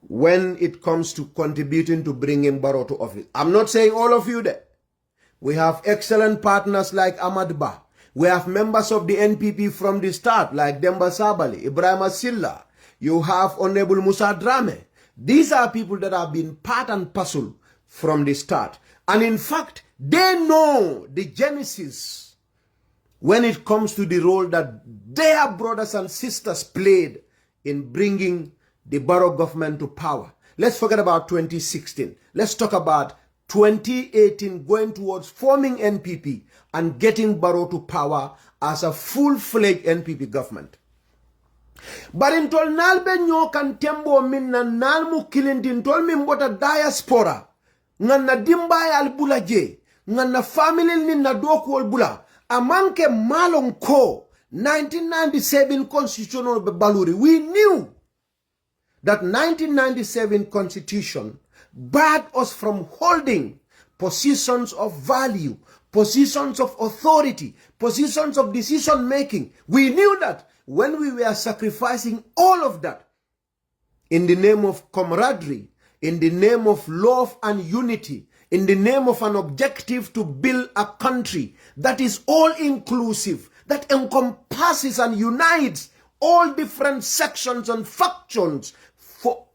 when it comes to contributing to bringing Barrow to office. I'm not saying all of you there. We have excellent partners like AHMAD. We have members of the NPP from the start like Demba Sabali, Ibrahim Silla. You have Honorable Musa Drame. These are people that have been part and parcel from the start. And in fact, they know the genesis when it comes to the role that their brothers and sisters played in bringing the Barrow government to power. Let's forget about 2016. Let's talk about 2018 going towards forming NPP and getting Barrow to power as a full-fledged NPP government. But in tol nalbe nyokan tembo min na nalmu kilindin tol min bota diaspora nganna dimba al bula je nganna family ni na doku al bula amanke malon ko 1997 constitutional be baluri. We knew that 1997 constitution barred us from holding positions of value, positions of authority, positions of decision making. We knew that when we were sacrificing all of that in the name of camaraderie, in the name of love and unity, in the name of an objective to build a country that is all inclusive, that encompasses and unites all different sections and factions for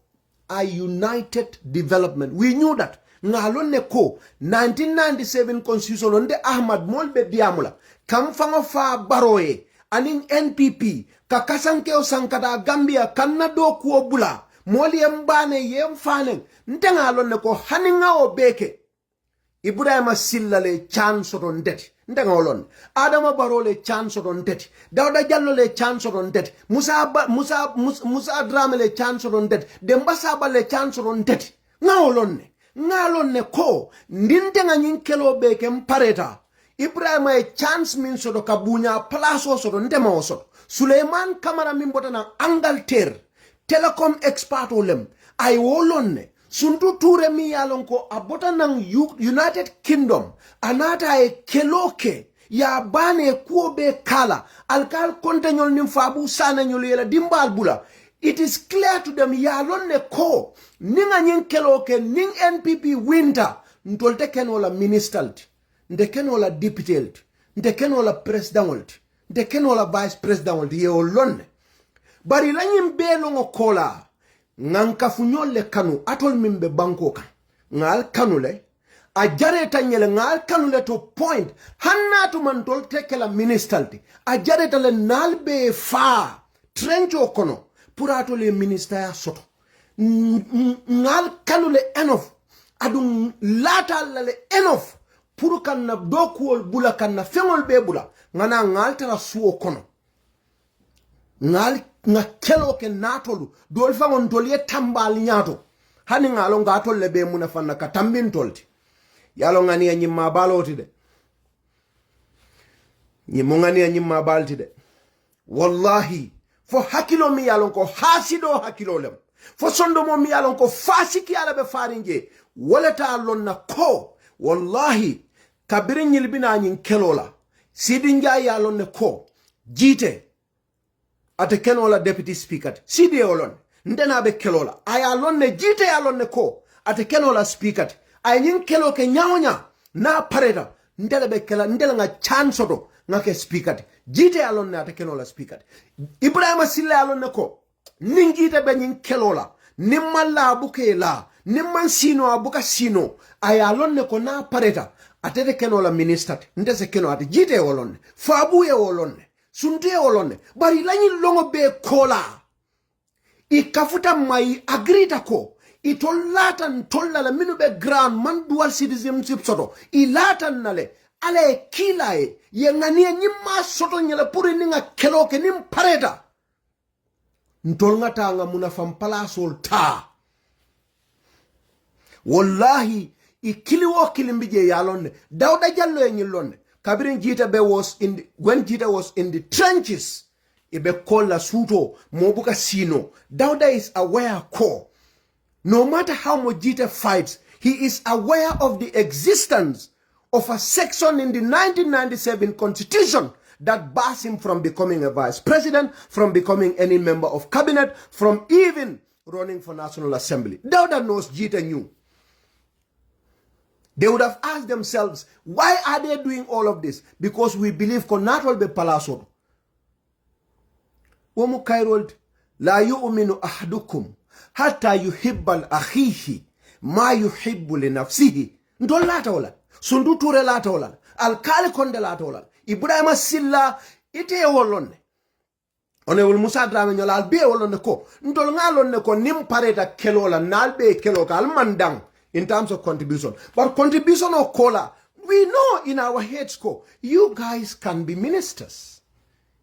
a united development. We knew that. Ngalone ko 1997 constitution onde Ahmad molbe diamula kam fango fa baroye aning NPP kakasanke o sankada Gambia kanna do ko bula moli mbane yem fanen ndengalone ko haninga o beke Ibrahim Silla le chance on det ndengalon Adama Barrow le chance on det Dawda Jallo le chance on det Musa Drame le chance on det Demba Saba le chance on det ngalonne ko ndintenga nyinkelo beke mpareta Ibrahima e chance min sodo kabunya plaso sodo ndema osodo Suleiman Kamara min botana Angleterre telecom expert olem ay wolonne suntu ture mi yalon ko abota nang United Kingdom anata e keloke ya bane kuobe kala alkal kontenyol nim fabu sana nyol yela dimbal bula. It is clear to them yalon ne ko ninga nyin keloke ning NPP winter ntolte kenola ministeralty nde kenola deputy nde kenola president nde kenola vice president ye olonne bari lanyim belo ngokola nganka funyole kanu atol mimbe banko kan ngal kanule a jareta nyele ngal kanule to point hanna to man tol tekela ministeralty a jareta le nalbe fa trencho kono purato le ministère soto ngal kanule enough adum lata le enough pour kan na dokuol bula kan na fengol be bula ngana ngal tara suo kono ngal nga kelo ke natolu dol fangon tolye tambal nyato hani ngalo ngatol le be muna fanna ka tambin tolti yalo ngani ya nyimma baloti de nyimu ngani ya nyimma balti de wallahi fo hakilo mi yalon ko hasido hakilo lem fo sondo mo mi yalon ko fasiki ala be farinje wala ta lonna ko wallahi kabirin nyilbina nyin kelola sidin ja yalon ne ko jite ate kenola deputy speaker sidi olon ndena be kelola aya lonne jite ya lonne ko ate kenola speaker ay nyin kelo ke nyaonya na pareda ndele be kela ndele nga chansodo ngake speaker jite ya lonne ate kenola speaker Ibrahim Silla ya lonne ko ningite be nyin kelola nimalla buke la nimman sino abuka sino aya lonne ko na pareda ate kenola minister ndese keno ate jite olonne fabu ye olonne sunte olone bari lanyi longo be kola ikafuta mai agrita ko itolata ntolla la minu be grand man dual citizenship soto ilata nale ale kilae ye ngani nyima soto nyela puri ninga keloke nim pareta ntolnga tanga munafam palasol ta wallahi ikili wo kilimbije yalonne Dawda Jallo e nyilonne Kabirin Gitteh was when Gitteh was in the trenches, ibe kola suto mobuka sino. Dawda is aware ko. No matter how much Gitteh fights, he is aware of the existence of a section in the 1997 constitution that bars him from becoming a vice president, from becoming any member of cabinet, from even running for National Assembly. Dauda knows gitteh knew. They would have asked themselves, why are they doing all of this? Because we believe konatol be palasoro. Womu kairold la yu'minu ahadukum hatta yuhibbal akhihi ma yuhibbu li nafsihi. Ndol lata wala. Sundu ture lata wala. Alkali konde lata wala. Ibrahima Silla ite wolonne. Honorable Musa Drame nyola albe wolonne ko. Ndol ngalonne ko nim pareta kelola nalbe keloka almandang. In terms of contribution. But contribution of cola, we know in our heads, you guys can be ministers.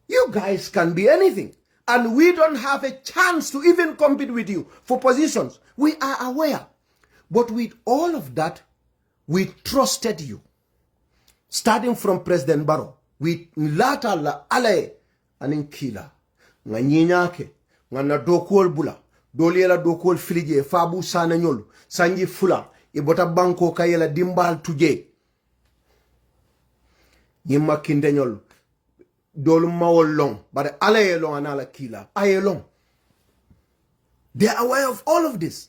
You guys can be anything. And we don't have a chance to even compete with you for positions. We are aware. But with all of that, we trusted you. Starting from President Barrow, we lata la alae aninkila. Nga nyinyake, nga na dokuol bula. Doliela dokol filije fabu sana nyolu sanji fula ibota banko kayela dimbal tuje nyima kinde nyolu dolu mawol long bare alaye long anala kila aye long. They are aware of all of this.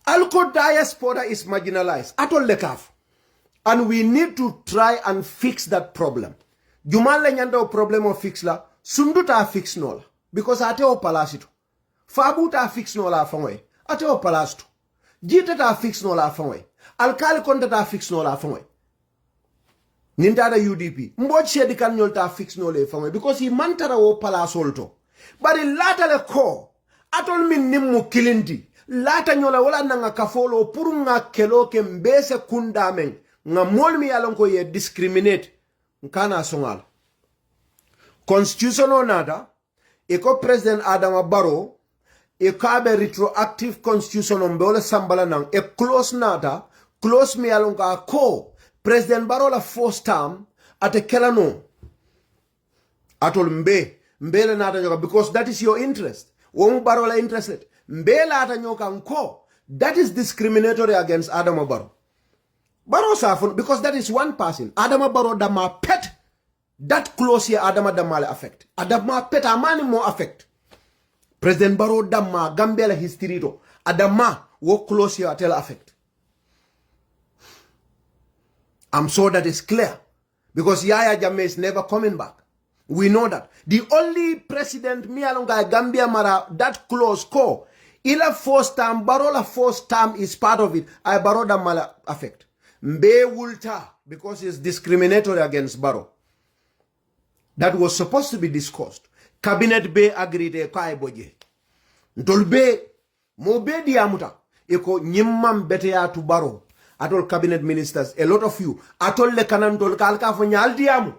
Alco diaspora is marginalized atol lekaf, and we need to try and fix that problem. Juman le nyanda problem of fix la sundu ta fix nola because ate o palasito. Fabu ta fix nola fanwe ate o palasito. Gitteh ta fix nola fanwe. Alkali konta ta fix nola fanwe. Nintada UDP. Mbot shedi kan nyol ta fix nola fanwe because he mantara o palasolto. Bari lata le ko atol min nimmu kilindi. Lata nyola wala nanga kafolo puru nga kelo ke mbese kundamen. Nga molmi yalonko ye discriminate. Nkana songal. Constitutional nada, eko President Adama Barrow, eko abe retroactive constitution mbole sambala nang, e close nada, close me alonga ko, President Barrow la first term, ate kelano, atol mbele nata nyoka, because that is your interest. Womu Barrow la interested. Mbele ata nyoka nko, that is discriminatory against Adama Barrow. Barrow safun, because that is one person. Adama Barrow dama pet. That close here Adama Damale affect. Adama pet amani mo affect. President Barrow Dama Gambia la history to. Adama wo close here tell affect. I'm sure that is clear. Because Yaya Jammeh is never coming back. We know that. The only president me alonga Gambia Mara that close ko. Ila first term, Barrow la first term is part of it. I Barrow Damale affect. Mbe Wulta because it's discriminatory against Barrow. That was supposed to be discussed. Cabinet Bay agreed a kai boje. Ndolbe mo be diamuta. Eko nyimam betea to Barrow. Atol cabinet ministers, a lot of you. Atol le kanan tol kalka fo nyal diamu.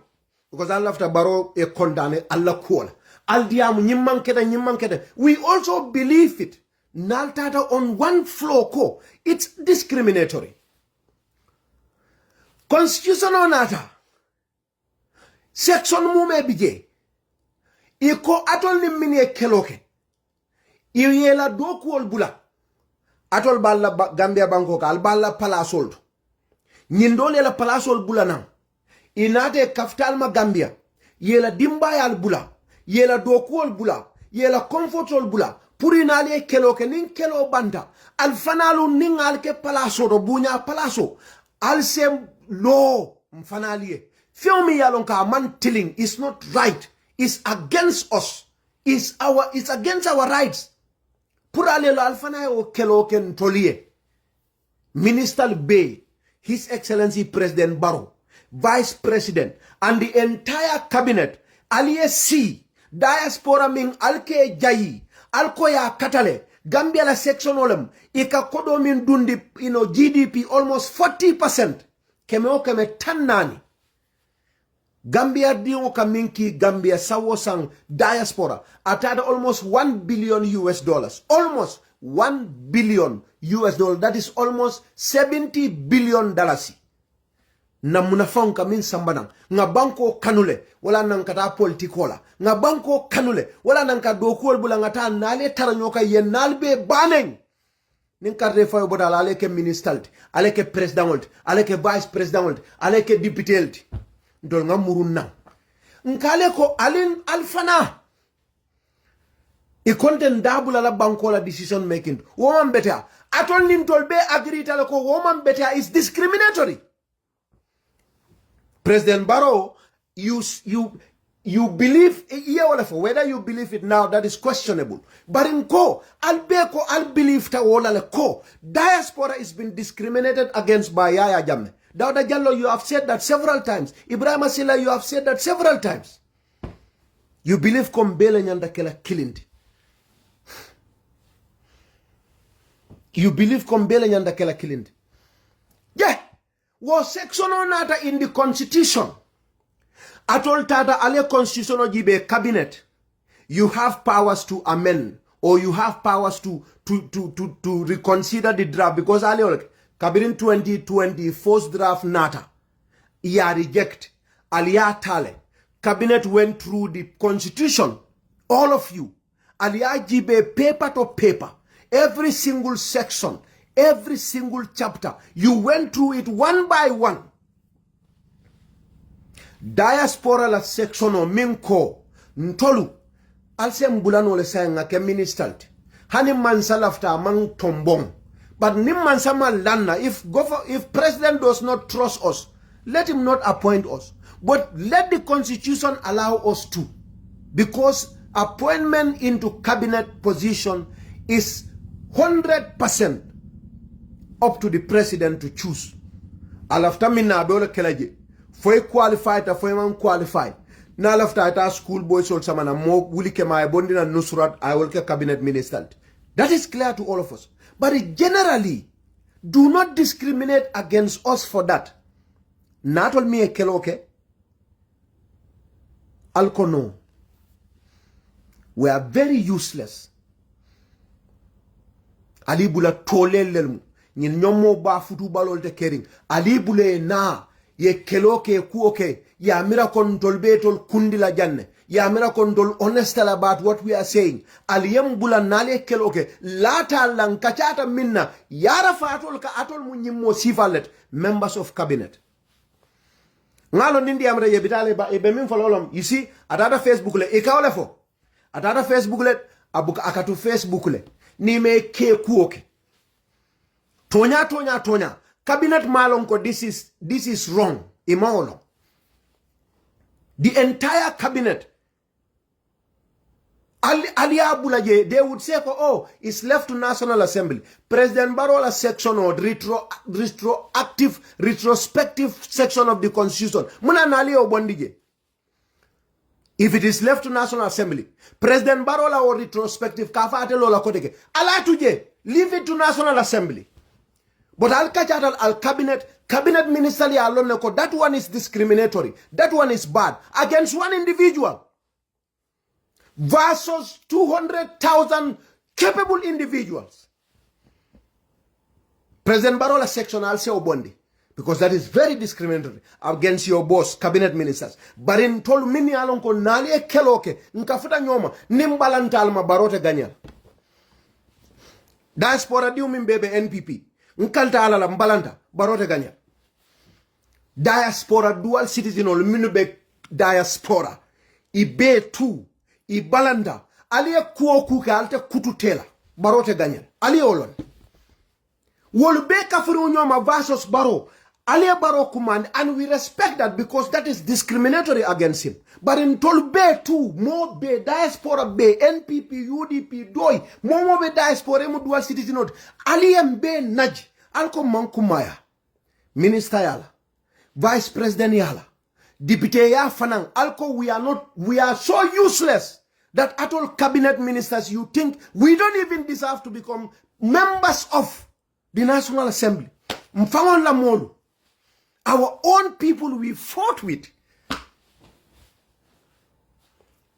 Because Allah after Barrow e condamne Allah kuola. Al diamu nyimam keda. We also believe it. Naltata on one floor ko. It's discriminatory. Constitutional nata. Section mume bije. Iko atol ni mini keloke. Iyela doku ol bula. Atol balla Gambia banko ka al balla palasol. Nyindole la palasol bula nang. Inate kaftal ma Gambia. Yela dimba al bula. Yela doku ol bula. Yela comfort ol bula. Puri nale keloke nin kelo banda. Al fanalu ning al ke palaso do bunya palaso. Al sem lo mfanalie. Filmi yalonka man tilling is not right. It's against us. It's against our rights. Puralelo alfana o keloken tolie. Minister Bay, His Excellency President Barrow, Vice President, and the entire cabinet, Aliye C, diaspora ming alke jayi, alkoya katale, Gambia la section olem, ika kodo min dundi, GDP almost 40%. Keme tannani. Gambia diyo kaminki Gambia sawosang diaspora atada almost $1 billion US. Almost $1 billion US. That is almost $70 billion. Na munafonka min sambanang. Nga banko kanule. Wala nang kata politikola. Nga banko kanule. Wala nang kadokuol bula nga ta nale taranyoka yen nalbe baneng. Ninka refa boda aleke ministalti. Aleke president. Aleke vice president. Aleke deputy. Ndol nga murun nang. Nkale ko alin alfana. I content dabula la bankola decision making. Woman better. Atol nim tolbe agree talako woman better is discriminatory. President Barrow, you believe whether you believe it now, that is questionable. But in ko albeko al believe ta wala le ko diaspora is been discriminated against by Yaya Jammeh. Dauda Jallo, you have said that several times. Ibrahim Asila, you have said that several times. You believe kombele nyanda kela kilindi. You believe kombele nyanda kela kilindi. Yeah. Was section on nata in the constitution. Atol tata ale constitution jibe cabinet. You have powers to amend or you have powers to reconsider the draft because ale cabinet 2020 first draft nata. Ya reject. Alia tale. Cabinet went through the constitution. All of you. Alia jibe paper to paper. Every single section. Every single chapter, you went through it one by one. Diaspora la section o minko ntolu alse mbulano le sayanga ke ministalt hani mansa lafta man tombong but nim mansa malana if president does not trust us, let him not appoint us, but let the constitution allow us to, because appointment into cabinet position is 100% up to the president to choose. Alafta minna abole kelaje. Foi qualified ta foi man qualified. Na alafta ta school boy sol samana mo wuli ke ma bondina nusrat I will ke cabinet minister. That is clear to all of us. But generally, do not discriminate against us for that. Not all me keloke. Alkono. We are very useless. Ali bula tole lelmu. Nyin nyomo ba futu balol te kering ali bule na ye keloke kuoke ya mira kon tolbe tol kundila janne ya mira kon tol honest about what we are saying ali yam bula nale keloke lata lan kachata minna yara fatol ka atol mu nyimmo sifalet members of cabinet ngalo nindi amre ye bitale ba e be min fololom you see atata Facebook le e kawle fo atata Facebook le abuka akatu Facebook le ni me ke kuoke Tonya. Cabinet malonko, this is wrong. Imaulo. The entire cabinet. Aliabulaje, they would say, oh, it's left to National Assembly. President Barola section or retrospective section of the Constitution. Muna nali obondije. If it is left to National Assembly, President Barola or retrospective kafate lola koteke. Ala tuje, leave it to National Assembly. But al cabinet minister that one is discriminatory. That one is bad against one individual versus 200,000 capable individuals. President Barola section also obondi because that is very discriminatory against your boss, cabinet ministers. But in tolu mini alonko nali keloke nkafuta nyoma nimbalanta alma barote ganyal. Diaspora diu mimbebe NPP. Nkanta ala la mbalanta barote ganya. Diaspora dual citizen ol minube diaspora. Ibe tu ibalanda aliye kuo kuka alte kututela barote ganya. Aliye olon. Wolbe kafuru nyoma versus baro. Aliye baro command and we respect that because that is discriminatory against him. But in Tolbe too, more be diaspora be NPP, UDP, DOI, more be diaspora mo dual citizen not. Aliyem be naj, alko mankumaya, minister yala, vice president yala, deputy ya fanang, alko we are so useless that at all cabinet ministers you think we don't even deserve to become members of the National Assembly. Mfangon la molu. Our own people we fought with.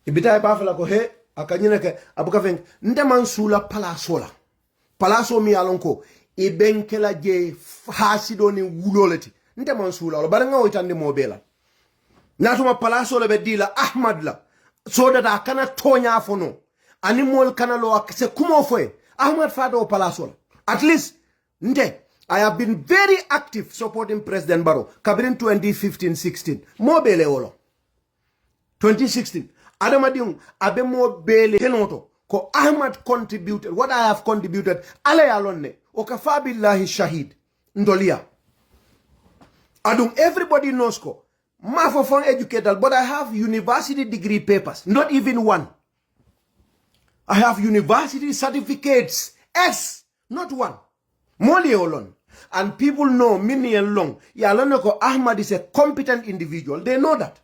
Ibita bafala ko he akanyina ke abuka fen ndeman sula palasola. Palaso mi alonko ibenkela je hasido ni wuloleti. Ndeman sula lo baranga oitande mobela. Natuma palaso le bedila AHMAD la so that akana tonya fono. Animal kana lo akse kumo fwe. AHMAD fado palaso. At least nde I have been very active supporting President Barrow. Kabrin 2015-16. Mo bele olo. 2016. Adamadiung abe mo bele henoto. ko Ahmad contributed, what I have contributed, ale alone, o kafa billahi shahid, ndolia. Adum, everybody knows ko. Ma for fun educated, but I have university degree papers, not even one. I have university certificates, S, not one. Moli alone. And people know, mini and long, Yaloneko Ahmad is a competent individual. They know that.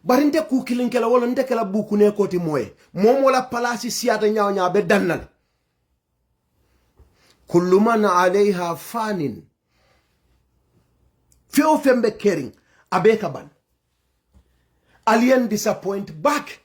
But in the cooking kela wala nte kela buku ne koti moye. Momola palasi siata nyaw nyaw be dannal. Kullu man alayha fanin. Feo fembe kering. Abekaban. Alien disappoint back.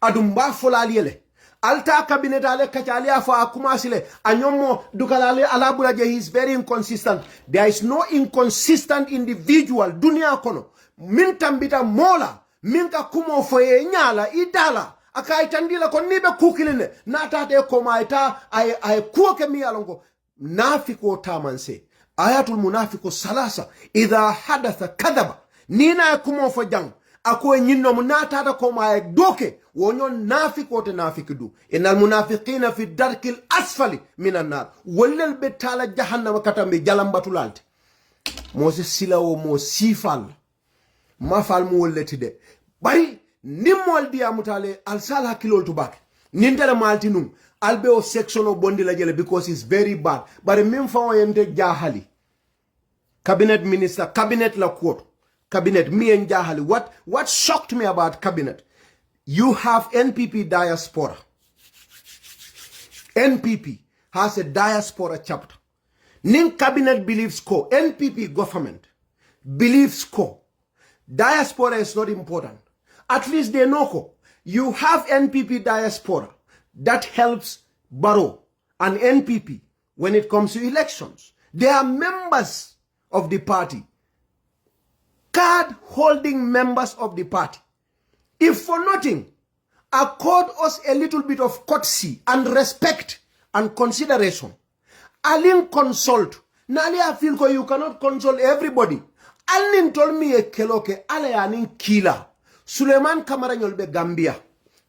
Adumba fola aliele. Alta cabinet ale kachali afa akumasile anyomo dukalale alabulaje. He is very inconsistent. There is no inconsistent individual dunia kono. Min tambita mola minka kumo foye nyala idala akaitandila ko nibe kukiline natate koma ita ay kuoke mi alongo nafiko tamanse ayatul munafiqu salasa idha hadatha kadhaba nina kumo fo jang ako nyinno munata ko ma doke wonyo nafiko te nafikidu innal munafiqina fi darkil asfali minan nar wallal betala jahannama katambe jalambatulalte mo se silawo mo sifal mafal mu wolleti de bari nimmol dia mutale al sala kilol tubak nintele maltinum albe o section o bondi la jele because it's very bad bari mim fa yente jahali cabinet minister cabinet la quote cabinet me and jahali what shocked me about cabinet, you have NPP diaspora. NPP has a diaspora chapter. Ning cabinet believes ko NPP government believes ko diaspora is not important. At least they know ko. You have NPP diaspora that helps Barrow and NPP when it comes to elections. They are members of the party. Card-holding members of the party. If for nothing, accord us a little bit of courtesy and respect and consideration. Alin consult. Nali I feel ko you cannot consult everybody. Alin told me a keloke alayanin kila. Suleiman Kamara nyolbe Gambia.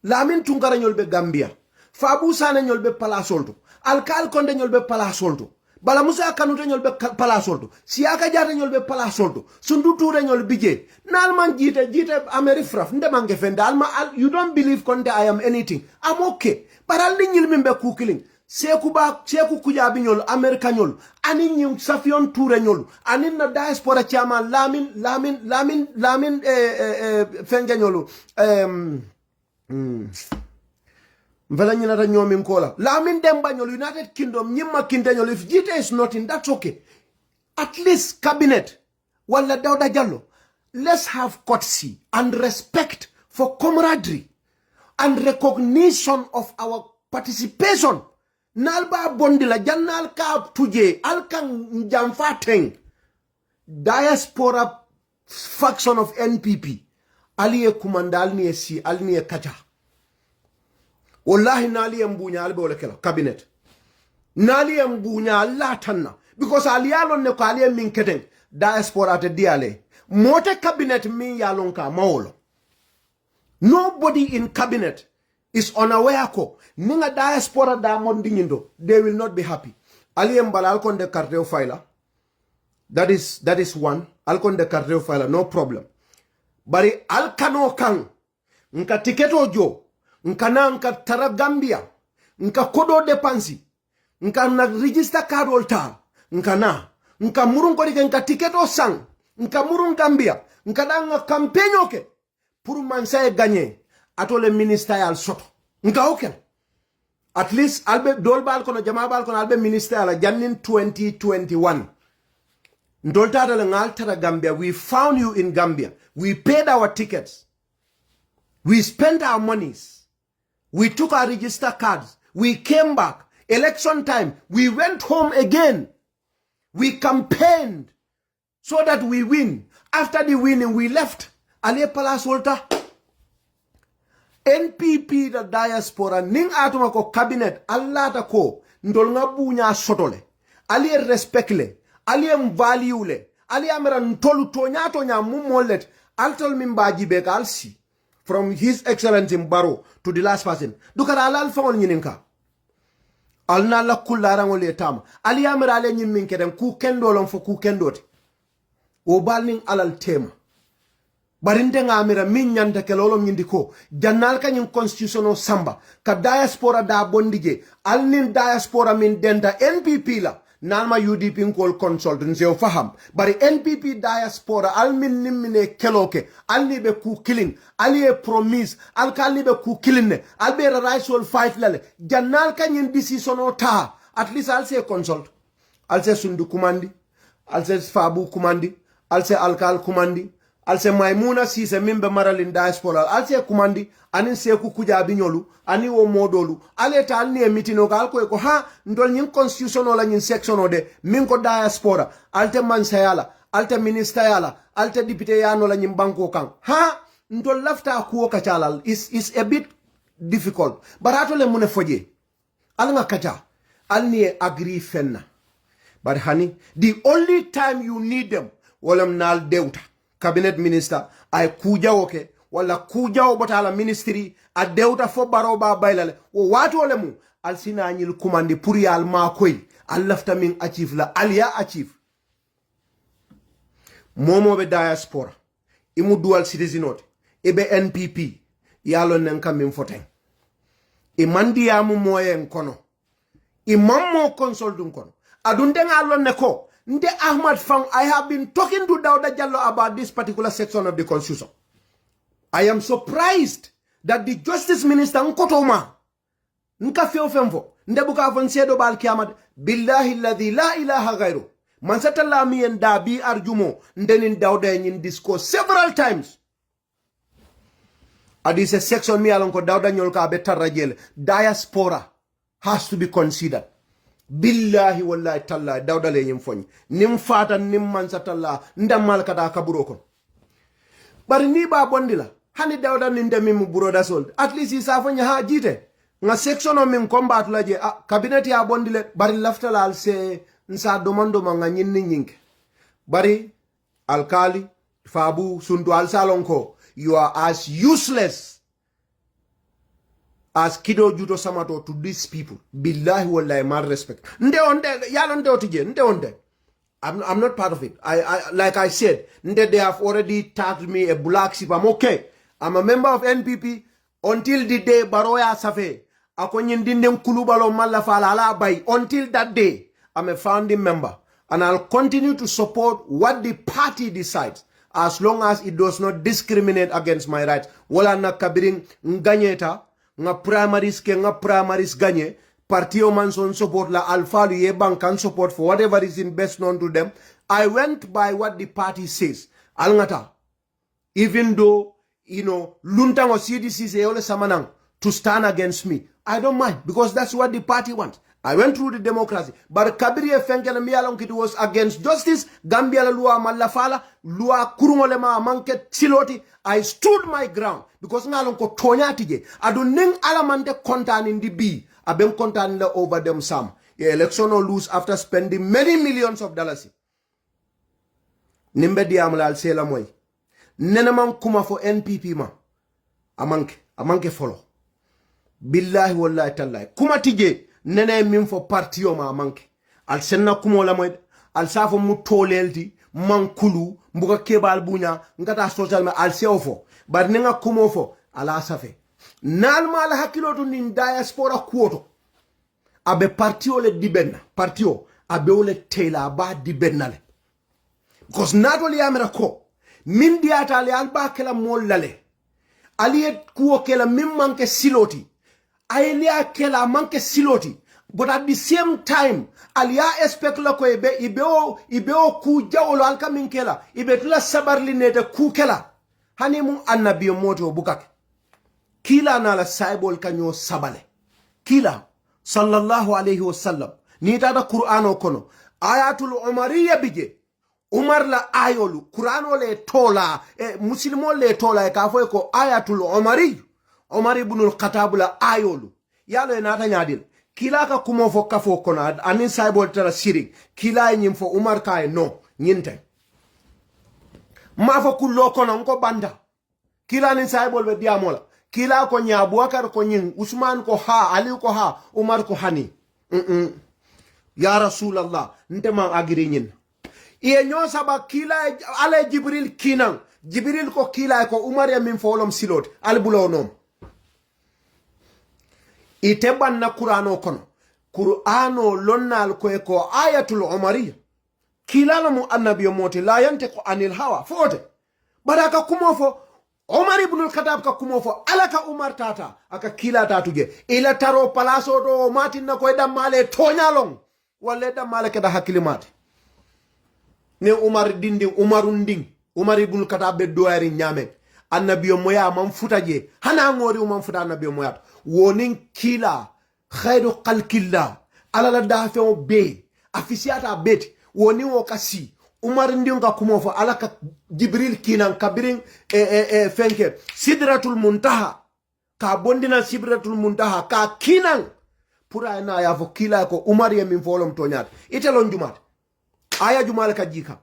Lamin Tunkara nyolbe Gambia. Fabu Sane nyolbe Palasolto. Alkal Konde nyolbe Palasolto. Bala Musa Kanute nyolbe Palasolto. Siaka Jata nyolbe Palasolto. Sundu Ture nyolbe je. Nalman jite Amerifraf. Ndemange fenda. You don't believe Konde I am anything. I'm okay. But alin nyilmimbe kukiling. Seku kujabi nyol Amerika nyol anin nyum Safion Toure nyol anin na diaspora chairman lamin fenja nyolu mvela nyina ta nyomi mkola lamin demba nyol United Kingdom nyima kinde nyol. If GT is nothing, that's okay. At least cabinet wala Dauda Jallo, let's have courtesy and respect for camaraderie and recognition of our participation. Nalba bondila jannal ka tuje alkan jamfateng diaspora faction of NPP aliye kumandal ni esi alni kaja wallahi nali mbunya albe wala kala cabinet nali mbunya Allah tanna because aliyalon ne ko aliye min keten diaspora te diale mote cabinet min yalon ka mawlo. Nobody in cabinet is unaware ko ninga diaspora da mondi nyindo, they will not be happy. Ali mbala alkon de carteo filer. That is one. Alkon de carteo filer, no problem. Bari alkano kang nka tiketo jo nka tara Gambia nka kodo depansi nka na register card oltar nka murun ko nka tiketo sang nka murun Gambia nka danga campaign oke pour mansaye gagner atole ministerial soto nka oken at least albe dolbal kono jama bal kono albe ministerial jannin 2021 ndoltata le ngal tara Gambia. We found you in Gambia. We paid our tickets. We spent our monies. We took our register cards. We came back. Election time, we went home again. We campaigned so that we win. After the winning, we left. Ale Palace Walter. NPP the diaspora ning atuma ko cabinet Allah ta ko ndol nga bunya sotole ali respect le ali value le ali amera ntolu to nya mumollet altol min baji be kalsi from His Excellency Barrow to the last person. Dukara alal fawon nyininka. Alna la kullarangol etama. Ali amira ale nyimin kedem ku kendo lon fo ku kendoti. O balning alal tema. Barinde nga amira min nyanta ke lolom nyindi ko jannal ka nyin constitutional samba ka diaspora da bondige alnin diaspora min denta NPP la nalma UDP ngol consultant se faham bari NPP diaspora almin nimmine keloke alni be ku killing ali e promise alkalni be ku killing ne albe rights will fight lale jannal ka nyin decision o ta at least al se consult al se sundu kumandi al se fabu kumandi al se alkal kumandi alse maimuna sise mimbe maralin diaspora alse kumandi anin seku kujabi nyolu ani wo modolu aleta alni e mitino gal ko ha ndol nyin constitution wala nyin section ode min ko diaspora alte mansayala alte minister yala alte député yano la nyin banko kan ha ndol lafta ko kachalal is a bit difficult barato le mune foje alanga kacha alni e agree fenna but honey the only time you need them walam nal deuta cabinet minister ay kujawo ke wala kujawo botala ministry a dewta fo baroba baylale o wato le mu al sinanyil kumandi pour yal ma koy al lafta min achieve la aliya achieve momo be diaspora imu dual citizenot ebe NPP yalo nen kam min foten e mandiyamu moyen kono e mammo consultum kono adun denga lonne ko Nde Ahmad Fang, I have been talking to Dauda Jallo about this particular section of the Constitution. I am surprised that the Justice Minister Nkotoma, Nkafio Femfo, Ndebuka Fonsedo Balkiamad, Billahi Ladhi La ilaha Gairu, Mansatala mi and Dabi Arjumo, Ndenin Dauda in discourse several times. And this is a section me along Dauda Nyolka Beta Rajel, diaspora has to be considered. Billahi wallahi tallahi dawda le nyim fogn nim fata nim mansatalla ndamal kata kaburoko bari ni ba bondila hani dawda ni ndemi mu buroda sold at least isa fogn ha jite nga section o min combat la je cabinet ya bondile bari laftala al se nsa domando ma nga nyinni nyinke bari alkali fabu sundu al salonko you are as useless as Kido Judo Samato to these people. Billahi wallahi mal respect. Nde onde yalo nde otije nde onde. I'm not part of it. I like I said, nde they have already tagged me a black sheep. I'm okay. I'm a member of NPP until the day Baroya Safe. Akonyindindem kulubalo malafala ala bay. Until that day, I'm a founding member. And I'll continue to support what the party decides. As long as it does not discriminate against my rights. Wala na kabiring nganyeta. Nga primaries ganye party o manson support la alpha ye bank can support for whatever is in best known to them. I went by what the party says alngata even though luntango CDC say ole samanang to stand against me I don't mind because that's what the party wants. I went through the democracy but kabiri fenkele mi alon it was against justice Gambia la loi malafala loi kurungole ma manke siloti. I stood my ground because ngalon ko tonyati je adu ning alamande kontan in the B abem kontan la over them some election or lose after spending many millions of dollars nimbe diam la sela moy nenaman kuma fo NPP ma amanke follow billahi wallahi tallahi kuma tije nene min fo parti o ma amanke al senna kuma la moy al safo mu tolelti mankulu mbuka kebal bunya ngata social me al seofo bar ninga kumofo ala safe nalma ala hakiloto nin diaspora kuoto abe partio le dibenna partio abe ole tela ba dibennale because not only amera ko min diata le alba kala mollale aliet kuo kala min manke siloti ayelia kala manke siloti. But at the same time, alia expect la ko ibeo ku jawlo alka minkela ibe tula sabarli nete ku kela hani mu annabi moto bukak kila na la saibol kanyo sabale kila sallallahu alayhi wasallam ni tada qur'ano kono ayatul umariya bije umar la ayolu qur'ano le tola muslimo le tola ka fo ko ayatul umar ibn al-khattab la ayolu yalo na ta nyadil kila ka kumo fo kafo kono anin saibol tara siri kila nyim fo umar kay no nyinte ma fo kullo kono ko banda kila ni saibol be diamola kila ko nya Abubakar ko nyin Usman ko ha Ali ko ha Umar ko hani ya Rasulallah ntema agiri nyin iye nyo saba kila ala Jibril kinan Jibril ko kila ko Umar ya min folom silot albulonom iteban na Qur'ano kono Qur'ano lonnal ko ayatul umariya kila lamu annabiyo moti la yantiqu anil hawa fote baraka kumofo Umar ibn al-Khattab ka kumofo alaka Umar tata aka kila tatuje ila taro palaso do matin na ko male tonyalong wala male ke da hakilimati ne Umar dindi Umarun ding Umar ibn al-Khattab be doyari nyame annabiyo moya man futaje hana ngori man futa annabiyo moya wonin kila khairu khalqillah ala la dafe o be afisiata beti woni wo kasi Umar ndinga kumofo alaka Jibril kinan kabirin fenke sidratul muntaha ka bondina sidratul muntaha ka kinan pura na ya fo kila ko Umar ya min folom tonyat ite lon jumat aya jumal ka jika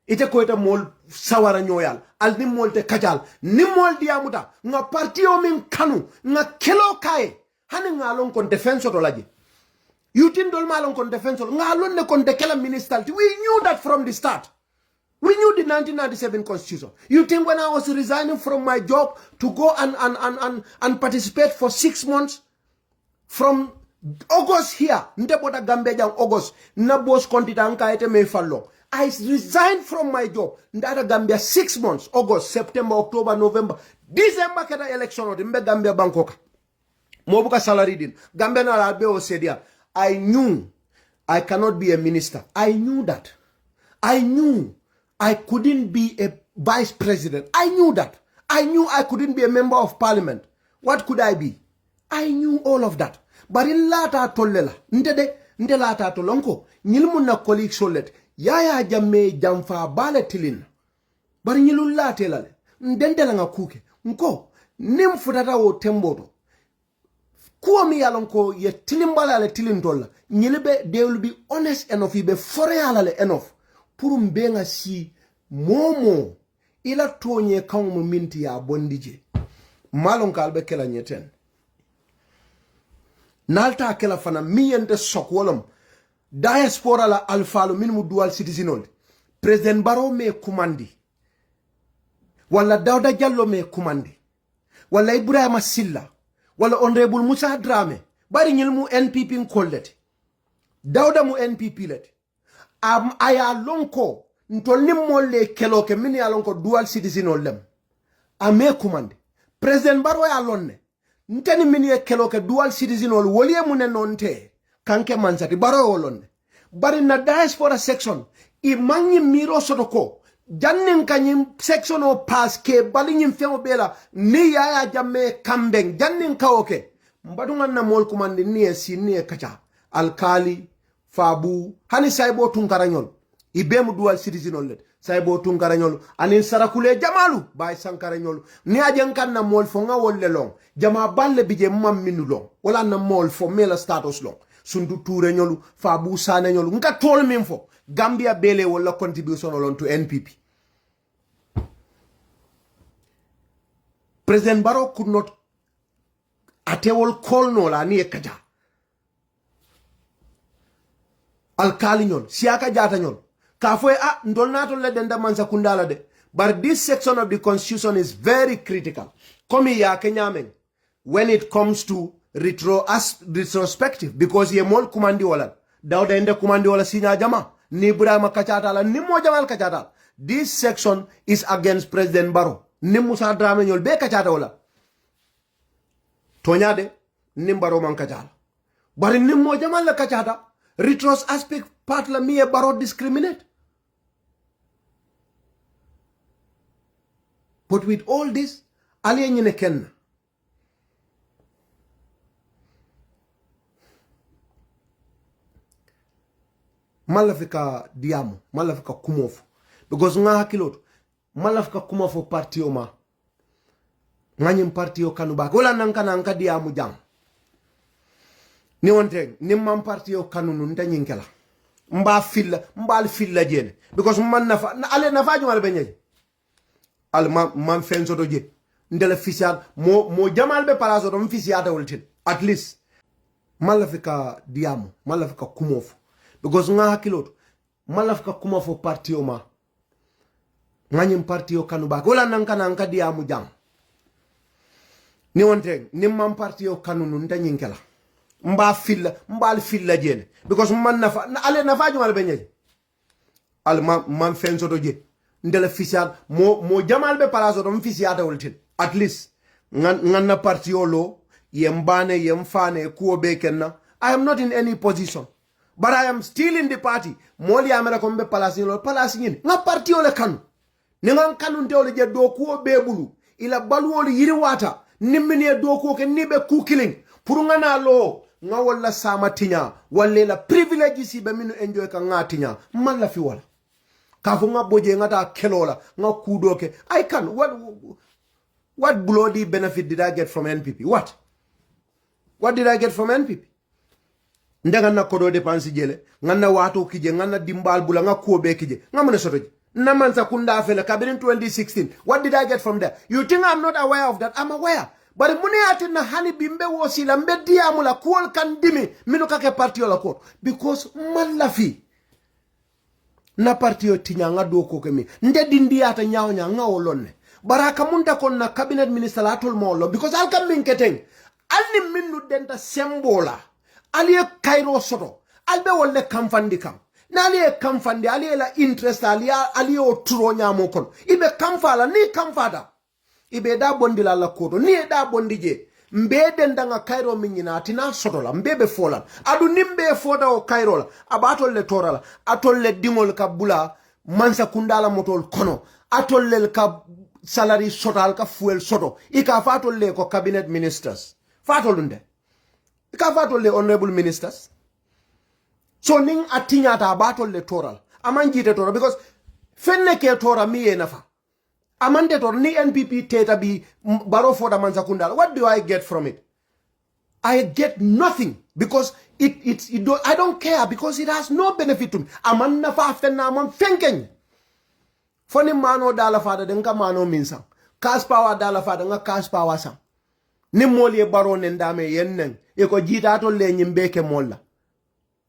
ite ko ita mol sawara nyoyal al nim mol te kajal nim mol diamuta nga parti o min kanu nga kelo kae hanin nga lon kon defense to laji you think dol malon kon defense nga lon ne kon de kala minister we knew that from the start. We knew the 1997 constitution. You think when I was resigning from my job to go and participate for 6 months from August here, ndeboda Gambia jang August, na boss kontita anka ete me fallo. I resigned from my job. Ndada Gambia 6 months, August, September, October, November, December keda election odi mbe Gambia Bangkok. Mobuka salary din. Gambia na albe o sedia. I knew I cannot be a minister. I knew that. I knew I couldn't be a vice president. I knew that. I knew I couldn't be a member of parliament. What could I be? I knew all of that. But in lata tollela, nte lata tolonko, nyilmu na colleague solet, yaya jamme jamfa bale tilin. Bari nyilu late lale, ndendela nga kuke, nko, nim futata o temboto. Kuwa mi yalonko ye tilimbala ale tilin tolla, nyilibe, they will be honest enough, ibe fore alale enough. Pour mbenga si momo ila tonye kangu minti ya bondije malon kalbe kela nyeten nalta kela fana miyente sokwolam diaspora la alfalo min dual citizenol president Barrow me kumandi wala Dawda Jallow me kumandi wala Ibrahima Silla wala honorable Musa Drame bari nyil mu NPP nkollete Dawda mu NPP lete aya lonko ntolni molle keloke min ya lonko dual citizen ollem ame kumande president Barrow ya lonne nteni min ye keloke dual citizen ol woliye munen nonte kanke mansati Barrow lonne bari na diaspora section I manyi miro sotoko jannin kanyim section o pass ke bali nyim femo bela ni ya jamme kambeng jannin kaoke mbadungan na mol kumande ni si ni kacha alkali Fabu hani saibo tunkaranyol ibemu dual citizen olet saibo tunkaranyol anin sarakule jamalu bay sankaranyol ni ajankan na mol fo nga wolle long jama balle bije mamminu long wala na mol fo mela status long sundu toure nyolu Fabu sane nyolu nga tol min fo Gambia bele wala contribution on to NPP. President Barrow could not atewol call no la ni ekaja alkali nyon siaka jata nyon kafoe ndol nato le denda mansa kundala de but this section of the constitution is very critical komi ya kenyamen when it comes to retrospective because ye mol kumandi wala Dawda ende kumandi wala sinya jama ni Ibrahima kachata la ni mo jamal kachata this section is against President Barrow ni Musa Drame nyol be kachata wala tonyade ni Barrow man kachata bari ni mo jamal la kachata retros aspect part la miye Barrow discriminate. But with all this, aliye nyine ken. Malafika diamu, malafika kumofu. Because nga hakiloto, malafika kumofu parti oma. Nganyim parti o kanubaki. Wala nanka diamu jam. Ni wonte ni mam parti o kanunu nta nyinkela mbal filla jene because man nafa ale nafa juma be nyej al mam fenso do je ndele fisiat mo jamal be palaso do fisiata woltin at least malafika diamo malafika kumofu because nga hakiloto malafika kumofu parti o ma nganyim parti o kanu ba wala nankana anka diamu jang ni wonte ni mam parti o kanu nun tanyinkela mbal filla jene because man nafa ale nafa jumal be nyi al man fenso do je ndele fisiat mo jamal be palaso do fisiata woltin at least ngan na parti o lo yembane yemfane kuo bekenna I am not in any position but I am still in the party moli amera kombe palasi nga parti ole kanu ningan kanu ndewle je do kuo bebulu ila baluol yiri wata nimmini do ko ke nibe ku killing pour ngana lo nga wala sama tinya wala la privilege si be minu enjoy ka ngatinya man la fi wala ka fu nga boje ngata kelola nga kudoke I can what bloody benefit did I get from NPP? What did I get from NPP? Ndaga na kodo depansi jele, ngana watu kije, ngana dimbal bula, nga kuobe kije, nga mune sotoji. Namansa kunda afele, kabin 2016. What did I get from there? You think I'm not aware of that? I'm aware. But mune ati na hani bimbe wosila, mbe diamula, kuol kandimi, minu kake parti yola kuol. Because malafi. Na parti yo tinya nga doko kemi. Nde dindi ata nyao nga olone. Baraka munda kon na cabinet minister atol molo. Because alka minketeng. Alni minnu denta sembola aliye kairo soto albe wolle kamfandi kam na aliye kamfandi aliye la interest aliye oturo nyamo kon ibe kamfala ni kamfada ibe da bondi la kodo ni da bondi je mbede ndanga kairo minyina atina soto la mbebe fola adu nimbe foda o kairo la abatol le torala atol le dingol kabula mansa kundala motol kono atol le ka salary sotal ka fuel soto ika fatol le ko cabinet ministers fatolunde ka fatol le honorable ministers so ning atinya ta batol le toral amanjite toral because fenne ke tora mi e nafa amande tor ni NPP teta bi baro foda manza kundal what do I get from it? I get nothing because I don't care because it has no benefit to me. Aman nafa after na man fenken foni mano dala fada denka mano minsa cash power dala fada nga cash power sam ni moli barone ndame yennen e ko jita to le nyimbeke molla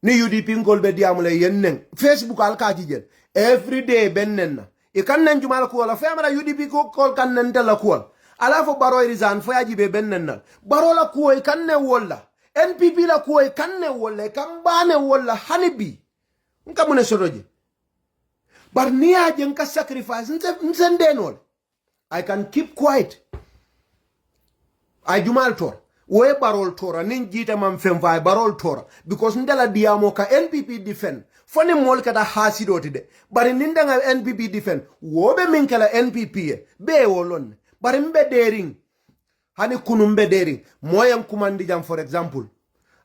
ni UDP ngol be diamule yennen Facebook alkaji jel every day bennenna e kannen jumal ko wala famara UDP ko kol kannen dela ko ala fo baro resign fo yaji be bennenna baro la ko e kanne wolla NPP la ko e kanne wolla kambane wolla hanibi nkamune sodoje bar ni aje nka sacrifice nzendenol I can keep quiet I jumal tor we barol tora nin jita man femfay barol tora because ndela diamo ka NPP defend foni mol kada hasidoti de bari nindanga NPP defend wobe min kala NPP be wolon bari mbe dering hani kunu mbe dering moyam kumandi jam for example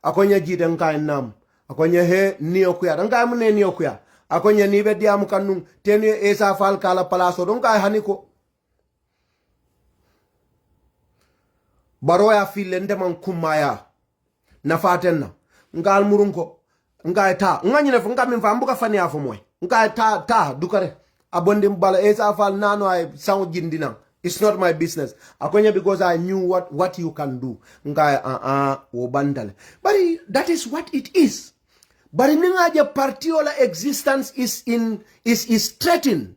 akonya jita nka nam akonya he niyokuya nka amne niyokuya akonya nibe diamo kanun tenu esa fal kala palaso don ka hani ko baro ya fille ndeman kumaya na fatenna ngal murunko ngai ta nganyine fu ngamin fa mbuka fani afo moy ngai ta dukare abonde mbala esa fal nano ay saw jindina it's not my business akonya because I knew what you can do ngai wo bandale but that is what it is but ningaje partiola existence is threatened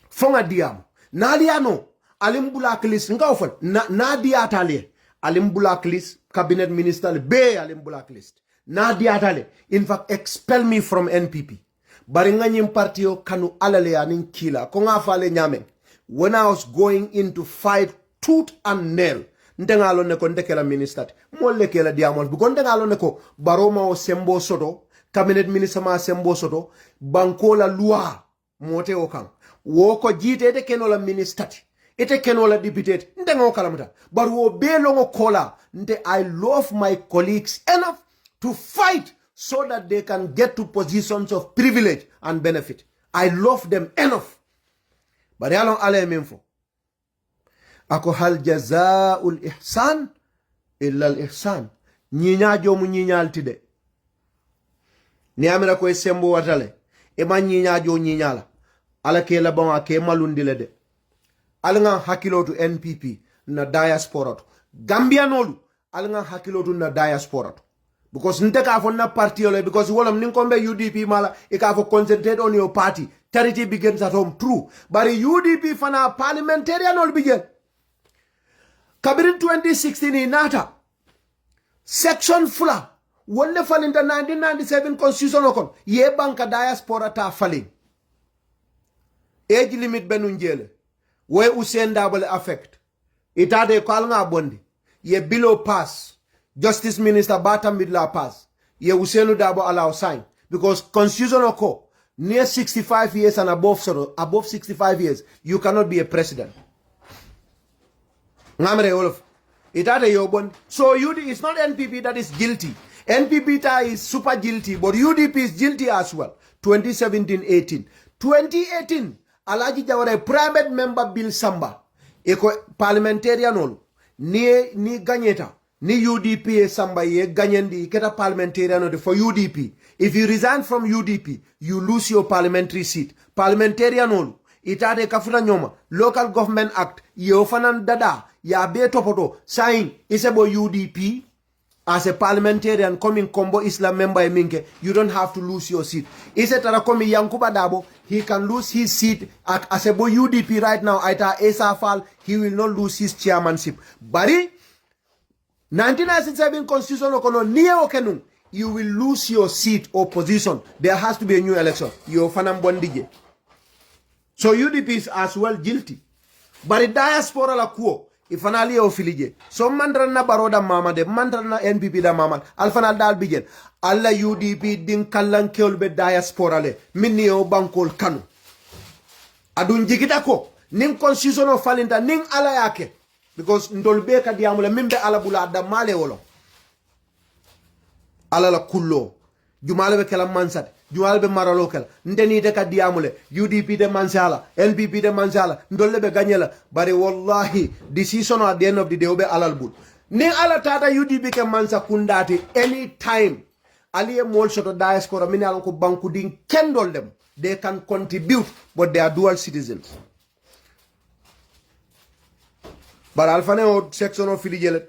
fonga diam naliano alim blacklist nga ofal na diatale alim blacklist cabinet minister be alim blacklist na diatale in fact expel me from NPP bari nga nyim partio kanu alale anin kila ko nga fale nyame when I was going in to fight tooth and nail ndengalo ne ko ndekela minister mo lekela diamol bu ko ndengalo ne ko baroma o sembo soto cabinet minister ma sembo soto banko la loi mote o kan wo ko jite de kenola minister ite kenola deputy ndengo kalamuta but wo belongo kola nde I love my colleagues enough to fight so that they can get to positions of privilege and benefit. I love them enough. But yalong ale minfo ako hal jazaa'ul ihsan illa al ihsan nyinya jomu nyinyal tide ni amira ko sembo watale e man nyinya jo nyinyala ala ke la bon ake malundi le de alanga hakilo to NPP na diaspora to Gambianolu alanga hakilo to na diaspora to because nteka fo na party ole because wolam ninkombe UDP mala e ka fo concentrate on your party. Charity begins at home, true. But UDP fana parliamentarian ol begin. Kabirin 2016 in Nata. Section fula. Wonde fall in the 1997 constitution okon. Ye banka diaspora ta falling. Age limit benunjele. We Usain double affect. Itade kalnga bondi. Ye below pass. Justice Minister Bata Midla pass. Ye Usainu Dabo allow sign. Because constitution oko. Near 65 years and above 65 years, you cannot be a president. Ngamre Olof. Itade yobon. So it's not NPP that is guilty. NPP is super guilty, but UDP is guilty as well. 2017-18. 2018, Alaji Jawara, private member Bill Samba, eko parliamentarian ol, ni ganyeta, ni UDP Samba ye ganyendi, keta parliamentarian for UDP. If you resign from UDP, you lose your parliamentary seat. Parliamentarian ol, itade kafuna nyoma, Local Government Act, ye ofanan dada, ya be topoto, sign, isebo UDP, as a parliamentarian coming combo Islam member minke, you don't have to lose your seat. Ise tara komi Yankuba Dabo, he can lose his seat as a boy UDP right now. Aita Esa Fall, he will not lose his chairmanship. Bari 1997 constitution okono niye okenung, you will lose your seat or position. There has to be a new election. You fanam bondije. So UDP is as well guilty. Bari diaspora la kuo. Ifanali o filije so mandra na baroda mama de mandra na NPP da mama alfanal dal bijen alla UDP din kallan keolbe diaspora le minni o bankol kanu adun jigita ko nin constitution of falinta nin ala yake because ndolbe ka diamula mimbe ala bula da male wolo ala la kullo jumale be kala mansat jumale be maralo kala ndeni de ka diamule UDP de mansala NPP de mansala ndolle be ganyela bare wallahi decision at the end of the day obe alal bul ni ala tata UDP ke mansa kundati anytime aliye mol soto diaspora min alon ko banku din kendol dem they can contribute but they are dual citizens but alfane o section of filijele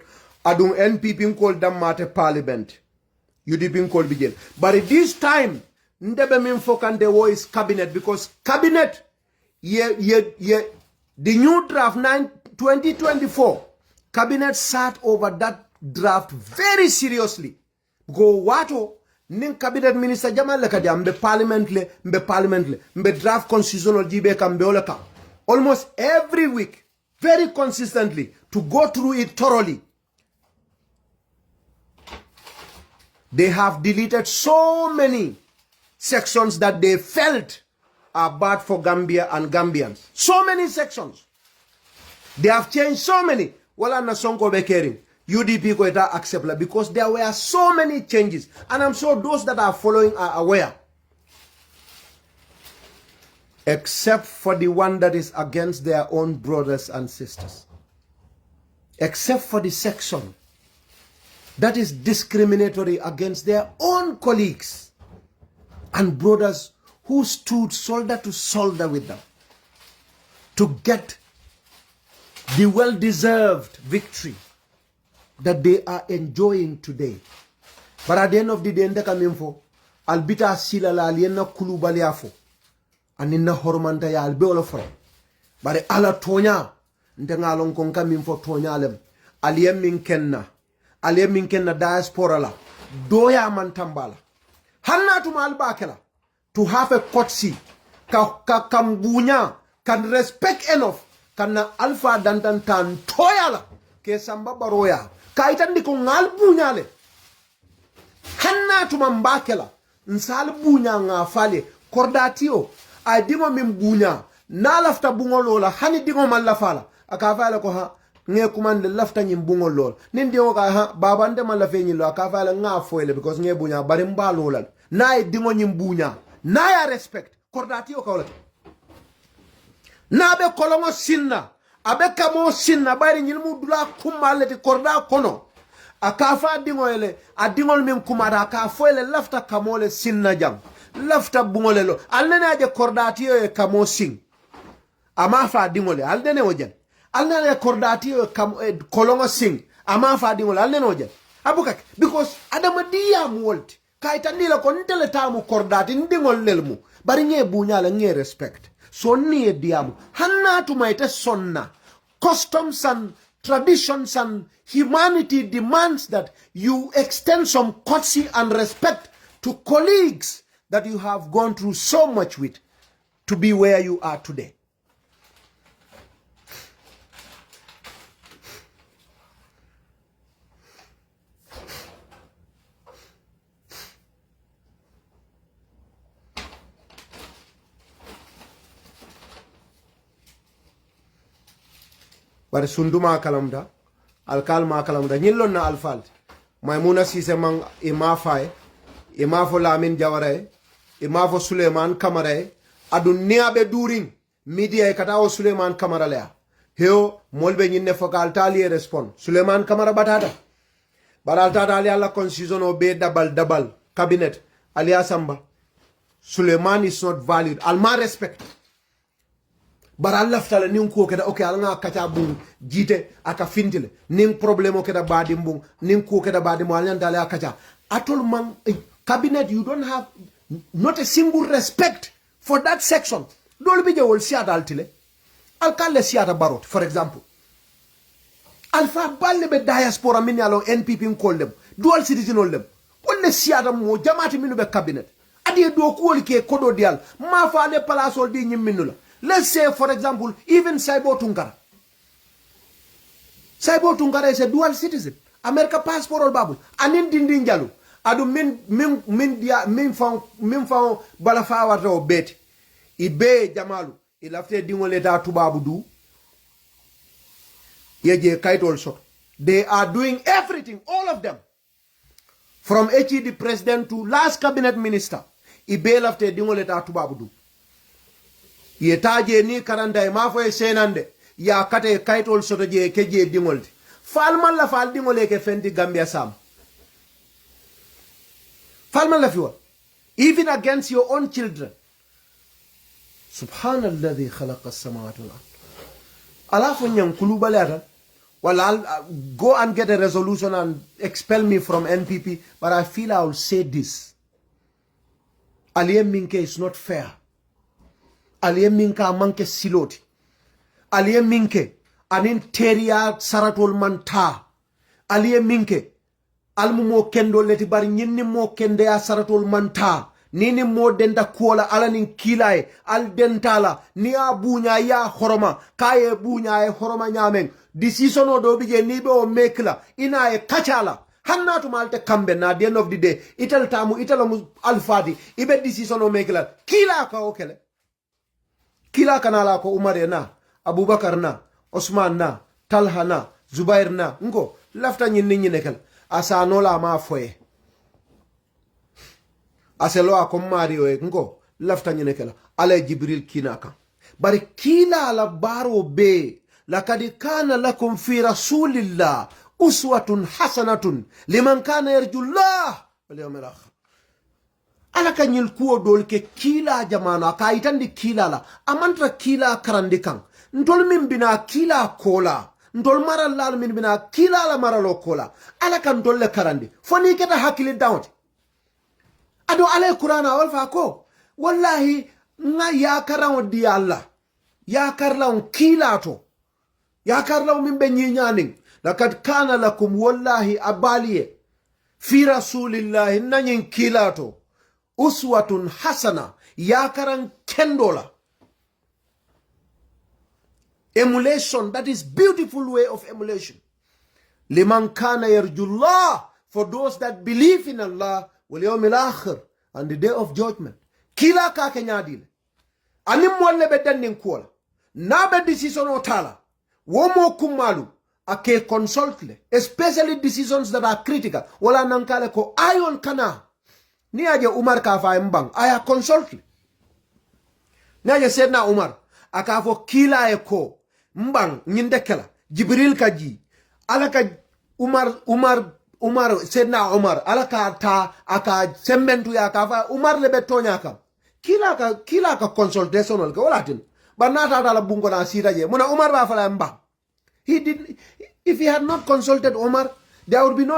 adum NPP ko dammate parliament UDP call begin. But at this time, ndebe min fokande wo is cabinet because cabinet the new draft 2024 cabinet sat over that draft very seriously. Go wato nin cabinet minister jamal le kadi mbe parliament le mbe draft constitutional jibe kam be olaka almost every week very consistently to go through it thoroughly. They have deleted so many sections that they felt are bad for Gambia and Gambians. So many sections. They have changed so many. Wala na sonko bekering. UDP ko ita acceptable because there were so many changes. And I'm sure those that are following are aware. Except for the one that is against their own brothers and sisters. Except for the section that is discriminatory against their own colleagues and brothers who stood shoulder to shoulder with them to get the well-deserved victory that they are enjoying today. But at the end of the day, ndekaminfo albita sila la aliena kulubali afo anina hormanta ya albe olofre. But ala tonya ndengalon konka minfo tonya lem aliyem min kenna diaspora la doya man tambala hanna to malbakela to have a courtesy ka kambunya can respect enough kana alpha dantan tan toyala ke samba baroya ka itandi ko ngal bunyale hanna to mambakela nsal bunya nga fale kordatio ay dimo min bunya na lafta bungolola hani dimo man la fala akafala ko ha nge kumande lafta nyimbungo lol nindi oka ha babande man la feñi lo akafala nga foyle because nge bunya bari mbalolan na dingo nyimbunya na ya respect kordati o kawla na be kolongo sinna abe kamo sinna bari nyilmu dula kumale ti korda kono akafa dingo ele adingol min kumada ka foyle lafta kamole sinna jam lafta bungole lo alnene aje kordati e kamo sing ama fa dingole al dene ojen al na kordati kam kolonga sing ama fa dingole al dene ojen abukak because adama diyam wolt kayta ndila ko ntele tamu kordati ndingol lelmu bari nye bunyala nye respect so ni diamu hanna tumaite sonna customs and traditions and humanity demands that you extend some courtesy and respect to colleagues that you have gone through so much with to be where you are today. Bari sunduma kalamda alkal ma kalamda nyillon na alfal maymuna sise man ima fay ima fo lamin jaware ima fo suleiman kamare adu niabe during media kata o suleiman kamara le heo molbe nyinne fokal tali respond suleiman kamara batata baral tata ali alla constitution o be double cabinet ali asamba suleiman is not valued alma respect baral laftala nin ko keda okay alanga kacha bung jite aka fintile nin problemo keda badi bung nin ko keda badi mo alyan dale akacha atol man cabinet you don't have not a single respect for that section dole bi jewol siata altile alkalle siata barot for example alfa balle be diaspora min yalo NPP kollem dual citizen ollem wolle siata mo jamaati minu be cabinet adi do ko wol ke kodo dial ma fa le place ol di nyim minula. Let's say, for example, even Saibo Tunkara. Saibo Tunkara is a dual citizen. America passport or babu. Anin dindin jalu. Adu min found balafawa to bet. Ibe jamalu. Ilafte dingoleta to babu du. Yeje kite also. They are doing everything, all of them. From HED president to last cabinet minister. Ibe lafte dingoleta to babu du. Yetaje ni karanda e mafo e senande ya kate kaitol soto je keje dingolde falman la fal dingole ke fendi Gambia sam falman la fiwa even against your own children subhanalladhi khalaqa as-samawati wal ard ala fo nyam kulubalata wala go and get a resolution and expel me from NPP, but I feel I will say this. Aliyem minke is not fair. Aliyem minka manke siloti. Aliyem minke anin teria saratol manta. Aliyem minke almu mo kendo leti bari nyinni mo kende ya saratol manta. Nini mo denda kuola ala nin kilay al dentala ni abunya ya horoma kaye bunya e horoma nyamen decision o do bije nibe o mekla ina e kachala hannatu malte kambe na the end of the day ital tamu italamu alfadi ibe decision o mekla kila ka okele kila kanala ko umar na abubakar na osman na talha na zubair na ngo lafta nyinni nyinekel asa nola ma foye aselo akom mario e ngo lafta nyene kala ala jibril kinaka bari kila la baro be lakad kana lakum fi rasulillah uswatun hasanatun liman kana yarjullah wal yawmil akhir ala kanyil kuo dol ke kila jamana ka itandi kila la amantra kila karandikan ntol min bina kila kola ntol maral lal min bina kila la maralo kola ala kan dolle karandi foni keta hakili dawti ado ale Qur'ana wal fa ko wallahi nga yakaraw di Allah yakarlaw kilato yakarlaw min be nyiñaning lakad kana lakum wallahi abaliye fi rasulillahi nanyin kilato uswatun hasana yakaran kendola emulation, that is beautiful way of emulation liman kana yarjullah, for those that believe in Allah wal yawmil akhir, and the day of judgment. Kila ka kenyadile anim molle be dannin kola na be decision o tala wo mo kumalu ake consult le, especially decisions that are critical wala nankale ko ayon kana ni aje Umar ka fa mbang aya consult le ni aje sedna Umar aka fo kila e ko mbang nyindekela Jibril kaji alaka Umar sedna Umar alaka ta aka sembentu ya kafa Umar lebe tonya kam kila ka consultation wal ka wala tin But not ala bungo na sita je. Muna Omar ba fala mba. He didn't. If he had not consulted Omar, there would be no